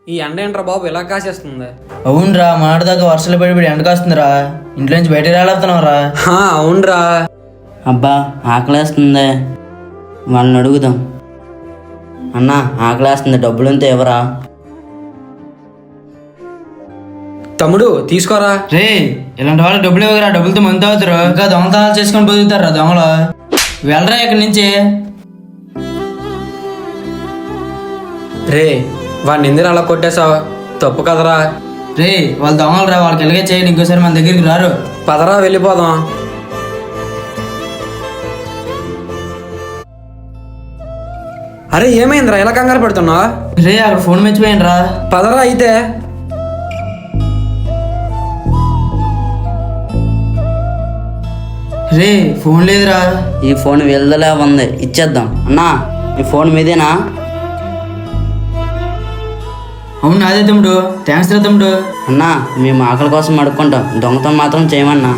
ఈ ఎండ ఏంట్రా బాబు ఇలా కాసేస్తుంది. అవునరా మాటదాకా వర్షాలు పడి ఎండ కాస్తుందిరా. ఇంట్లో నుంచి బయటకు రాలేస్తున్నావురా. అవునరా. అబ్బా ఆకలేస్తుంది, వాళ్ళని అడుగుదాం. అన్నా ఆకలేస్తుంది, డబ్బులుంటే ఎవరా? తమ్ముడు తీసుకోరా. రే ఇలాంటి వాళ్ళకి డబ్బులు ఇవ్వరా, డబ్బులతో మంది అవుతారు. ఇంకా దొంగతనాలు చేసుకొని బతుకుతారా దొంగలు. వెళ్ళరా ఇక్కడి నుంచి. రే వాడిని ఎందుకు అలా కొట్టేశావు? తప్పు కదరా. రే వాళ్ళు దొంగలు రా, వాళ్ళకి ఎలాగే చేయండి, ఇంకోసారి మన దగ్గరికి రారు. పదరా వెళ్ళిపోదాం. అరే ఏమైందిరా ఇలా కంగారు పెడుతున్నావు? రే అక్కడ ఫోన్ మర్చిపోయాను రా. పదరా అయితే. రే ఫోన్ లేదురా. ఈ ఫోన్ వెళ్దలే ఉంది, ఇచ్చేద్దాం. అన్నా ఈ ఫోన్ మీదేనా? అవును నాదే తమ్ముడు, థ్యాంక్స్ రా తమ్ముడు. అన్నా మేము ఆకలి కోసం అడుక్కుంటాం, దొంగతనం మాత్రం చేయమన్నా.